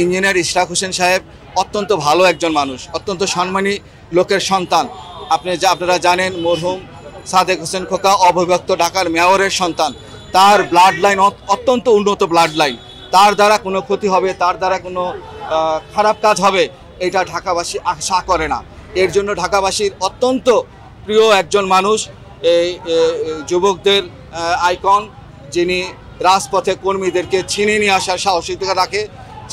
Engineer Ishraq Hossain সাহেব অত্যন্ত ভালো একজন মানুষ, অত্যন্ত সম্মানী লোকের সন্তান। আপনারা জানেন মরহুম সাদেক হোসেন খোকা অবিভক্ত ঢাকার মেয়রের সন্তান। তার ব্লাড লাইন অত্যন্ত উন্নত ব্লাড লাইন। তার দ্বারা কোনো ক্ষতি হবে, তার দ্বারা কোনো খারাপ কাজ হবে, এটা ঢাকাবাসী আশা করে না। এর জন্য ঢাকাবাসীর অত্যন্ত প্রিয় একজন মানুষ, এই যুবকদের আইকন, যিনি রাজপথে কর্মীদেরকে ছিনিয়ে নিয়ে আসার সাহসিকতা রাখে।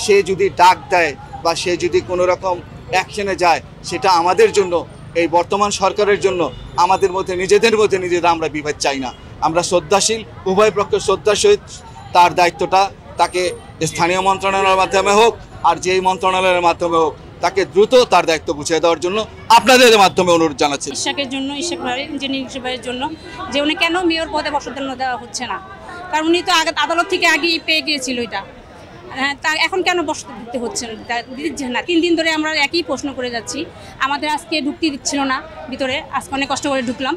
সে যদি ডাক দেয় বা সে যদি কোনো রকম অ্যাকশনে যায়, সেটা আমাদের জন্য, এই বর্তমান সরকারের জন্য, আমাদের মধ্যে নিজেদের আমরা বিভেদ চাই না। আমরা শ্রদ্ধাশীল, উভয় পক্ষের শ্রদ্ধার সহিত তার দায়িত্বটা তাকে স্থানীয় মন্ত্রণালয়ের মাধ্যমে হোক আর যেই মন্ত্রণালয়ের মাধ্যমে হোক, তাকে দ্রুত তার দায়িত্ব বুঝিয়ে দেওয়ার জন্য আপনাদের মাধ্যমে অনুরোধ জানাচ্ছি। ইশরাকের জন্য, ইশরাক ভাই ইঞ্জিনিয়ারিং ভাইয়ের জন্য, যে উনি কেন মেয়র পদে বসানো দেওয়া হচ্ছে না, কারণ উনি তো আদালত থেকে আগেই পেয়ে গিয়েছিল এটা। তা এখন কেন বসতে দিতে হচ্ছে না? 3 দিন ধরে আমরা একই প্রশ্ন করে যাচ্ছি। আমাদের আজকে ঢুকতে দিচ্ছিল না ভিতরে, আজকে অনেক কষ্ট করে ঢুকলাম।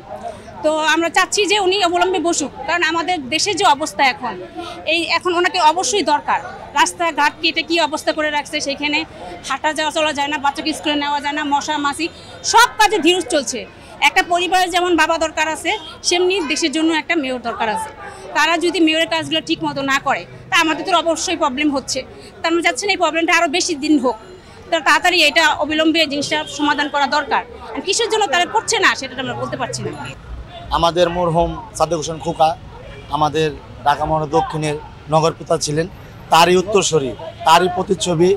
তো আমরা চাচ্ছি যে উনি অবলম্বে বসুক, কারণ আমাদের দেশের যে অবস্থা এখন ওনাকে অবশ্যই দরকার। রাস্তাঘাট কেটে কী অবস্থা করে রাখছে, সেখানে হাঁটা যাওয়া চলা যায় না, বাচ্চাকে স্কুলে নেওয়া যায় না, মশা মাছি সব কাজে ধীর চলছে। একটা পরিবারের যেমন বাবা দরকার আছে, সেমনি দেশের জন্য একটা মেয়র দরকার আছে। তারা যদি মেয়রের কাজগুলো ঠিক মতো না করে, তা আমাদের তো অবশ্যই প্রবলেম হচ্ছে। তা আমরা চাচ্ছি না এই প্রবলেমটা আরও বেশি দিন হোক, তাড়াতাড়ি এটা অবিলম্বে জিনিসটা সমাধান করা দরকার। কিসের জন্য তারা করছে না সেটা আমরা বলতে পারছি না। আমাদের মরহুম সাদেক হোসেন খোকা আমাদের ঢাকা মহানগর দক্ষিণের নগরপিতা ছিলেন। তারই উত্তরসূরি, তারই প্রতিচ্ছবি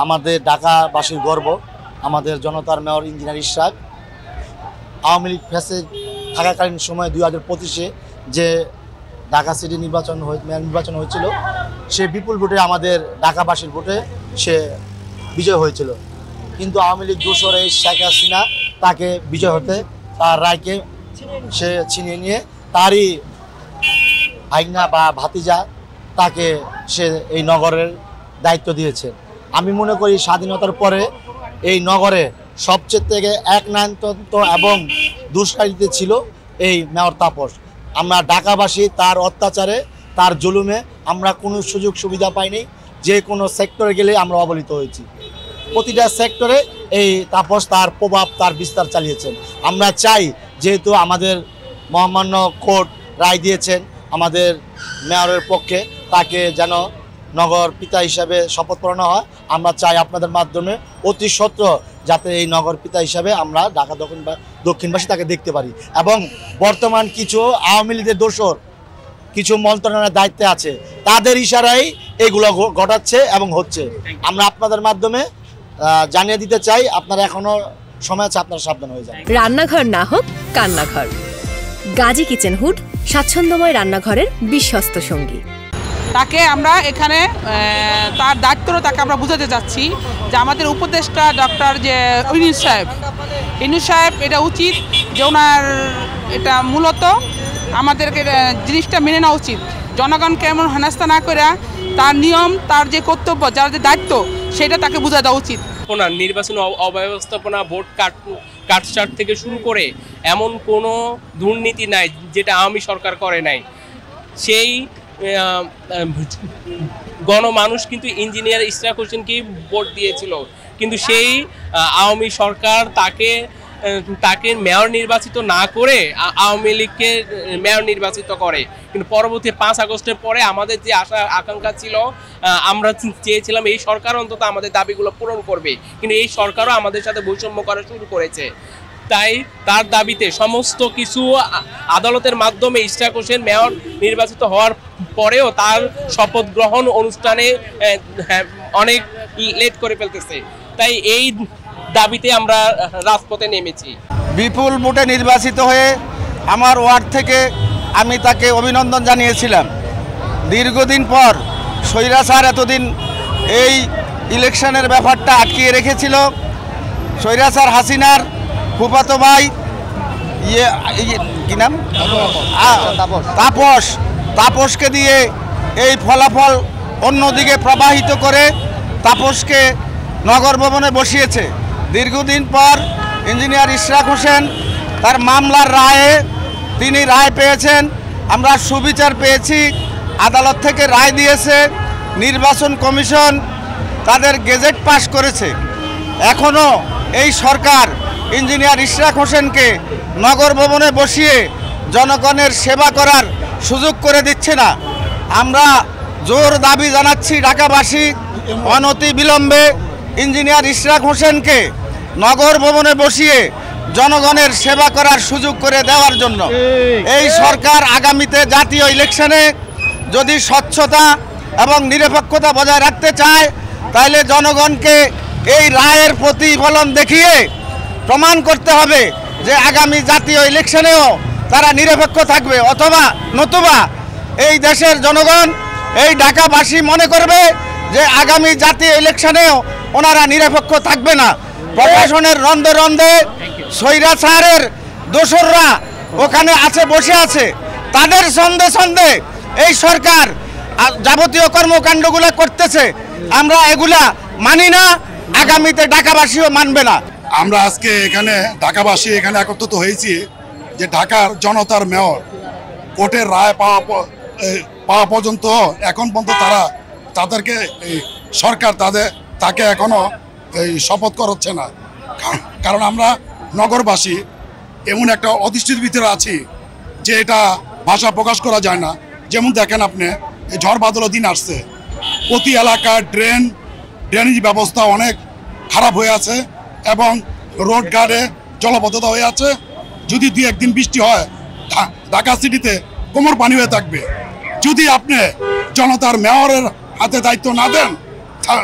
আমাদের ঢাকাবাসীর গর্ব, আমাদের জনতার মেয়র ইঞ্জিনিয়ার ইশরাক। আওয়ামী লীগ ফেসে থাকাকালীন সময় 2025-এ যে ঢাকা সিটি নির্বাচন হয়েছিল, সে বিপুল ভোটে আমাদের ঢাকাবাসীর ভোটে সে বিজয় হয়েছিল। কিন্তু আওয়ামী লীগ দোসর এই শেখ হাসিনা তাকে বিজয় হতে, তার রায়কে সে ছিনিয়ে নিয়ে তারই ভাইগনা বা ভাতিজা তাকে সে এই নগরের দায়িত্ব দিয়েছে। আমি মনে করি স্বাধীনতার পরে এই নগরে সবচেয়ে থেকে এক নয়নতন্ত এবং দুষ্কারিতে ছিল এই মেয়র তাপস। আমরা ঢাকাবাসী তার অত্যাচারে, তার জুলুমে আমরা কোনো সুযোগ সুবিধা পাইনি। যে কোনো সেক্টরে গেলে আমরা অবহেলিত হয়েছি। প্রতিটা সেক্টরে এই তাপস তার প্রভাব, তার বিস্তার চালিয়েছেন। আমরা চাই, যেহেতু আমাদের মহামান্য কোর্ট রায় দিয়েছেন আমাদের মেয়রের পক্ষে, তাকে যেন নগর পিতা হিসাবে শপথ পড়ানো হয়। আমরা চাই আপনাদের মাধ্যমে অতি সত্ত্ব যাতে এই নগর পিতা হিসাবে আমরা ঢাকা দক্ষিণবাসী তাকে দেখতে পারি। এবং বর্তমান কিছু আওয়ামী লীগের দোসর কিছু মন্ত্রণালয়ের দায়িত্বে আছে, তাদের ইশারায় এগুলো ঘটাচ্ছে এবং হচ্ছে। আমরা আপনাদের মাধ্যমে জানিয়ে দিতে চাই, আপনারা এখনো সময় আছে, আপনারা সাবধান হয়ে যান। রান্নাঘর না হোক কান্নাঘর, গাজী কিচেন হুড স্বাচ্ছন্দ্যময় রান্নাঘরের বিশ্বস্ত সঙ্গী। তাকে আমরা এখানে তার দায়িত্বটা তাকে আমরা বুঝাতে চাচ্ছি যে আমাদের উপদেষ্টা ডক্টর যে ইউনূস সাহেব এটা উচিত যে ওনার এটা মূলত আমাদেরকে জিনিসটা মেনে নেওয়া উচিত। জনগণকে এমন হেনস্থা না করে তার নিয়ম, তার যে কর্তব্য, যার যে দায়িত্ব, সেটা তাকে বুঝা দেওয়া উচিত। নির্বাচন অব্যবস্থাপনা, ভোট কাটছাট থেকে শুরু করে এমন কোনো দুর্নীতি নাই যেটা আওয়ামী সরকার করে নাই। সেই গণমানুষ কিন্তু ইঞ্জিনিয়ার ইশরাক হোসেনকেই ভোট দিয়েছিল, কিন্তু সেই আওয়ামী সরকার তাকে মেয়র নির্বাচিত না করে আওয়ামী লীগকে মেয়র নির্বাচিত করে। কিন্তু পরবর্তী 5 আগস্টের পরে আমাদের যে আশা আকাঙ্ক্ষা ছিল, আমরা চেয়েছিলাম এই সরকার অন্তত আমাদের দাবিগুলো পূরণ করবে, কিন্তু এই সরকারও আমাদের সাথে বৈষম্য করা শুরু করেছে। তাই তার দাবিতে সমস্ত কিছু আদালতের মাধ্যমে ইশরাক হোসেন মেয়র নির্বাচিত হওয়ার পরেও তার শপথ গ্রহণ অনুষ্ঠানে অনেক লেট করে ফেলতেছে। তাই এই দাবিতে আমরা রাজপথে নেমেছি। বিপুল ভোটে নির্বাচিত হয়ে আমার ওয়ার্ড থেকে আমি তাকে অভিনন্দন জানিয়েছিলাম। দীর্ঘদিন পর স্বৈরাচার এতদিন এই ইলেকশনের ব্যাপারটা আটকিয়ে রেখেছিল। স্বৈরাচার হাসিনার ফুফাতো ভাই কি নাম, তাপসকে দিয়ে এই ফলাফল অন্যদিকে প্রবাহিত করে তাপসকে নগর ভবনে বসিয়েছে। দীর্ঘদিন পর ইঞ্জিনিয়ার ইশরাক হোসেন তার মামলার রায়ে তিনি রায় পেয়েছেন। আমরা সুবিচার পেয়েছি, আদালত থেকে রায় দিয়েছে। নির্বাচন কমিশন তাদের গেজেট পাস করেছে, এখনও এই সরকার ইঞ্জিনিয়ার ইশরাক হোসেনকে নগর ভবনে বসিয়ে জনগণের সেবা করার সুযোগ করে দিচ্ছে না। আমরা জোর দাবি জানাচ্ছি ঢাকাবাসী অনতি বিলম্বে ইঞ্জিনিয়ার ইশরাক হোসেনকে নগর ভবনে বসিয়ে জনগণের সেবা করার সুযোগ করে দেওয়ার জন্য। এই সরকার আগামীতে জাতীয় ইলেকশনে যদি স্বচ্ছতা এবং নিরপেক্ষতা বজায় রাখতে চায়, তাহলে জনগণকে এই রায়ের প্রতিফলন দেখিয়ে প্রমাণ করতে হবে যে আগামী জাতীয় ইলেকশনেও তারা নিরপেক্ষ থাকবে, অথবা নতুবা এই দেশের জনগণ, এই ঢাকাবাসী মনে করবে যে আগামী জাতীয় ইলেকশনেও ওনারা নিরপেক্ষ থাকবে না। প্রশাসনের রন্ধে রন্ধে স্বৈরাচারের দোসররা ওখানে আছে, বসে আছে, তাদের সন্ধে সন্ধে এই সরকার যাবতীয় কর্মকাণ্ডগুলো করতেছে। আমরা এগুলা মানি না, আগামীতে ঢাকাবাসীও মানবে না। আমরা আজকে এখানে ঢাকাবাসী এখানে একত্রিত হয়েছি যে ঢাকার জনতার মেয়র কোর্টের রায় পাওয়া পর্যন্ত এখন পর্যন্ত তাদেরকে সরকার তাকে এখনো শপথ করাচ্ছে না। কারণ আমরা নগরবাসী এমন একটা অধিষ্ঠিত ভিতরে আছি যে এটা ভাষা প্রকাশ করা যায় না। যেমন দেখেন আপনি এই ঝড় বাদলের দিন আসছে, প্রতি এলাকার ড্রেনেজ ব্যবস্থা অনেক খারাপ হয়ে আছে এবং রোড গার্ডে জলবদ্ধতা হয়ে আছে। যদি 2-1 দিন বৃষ্টি হয় ঢাকা সিটিতে কোমর পানি হয়ে থাকবে। যদি আপনি জনতার মেয়রের হাতে দায়িত্ব না দেন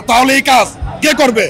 তাহলে এই কাজ কে করবে?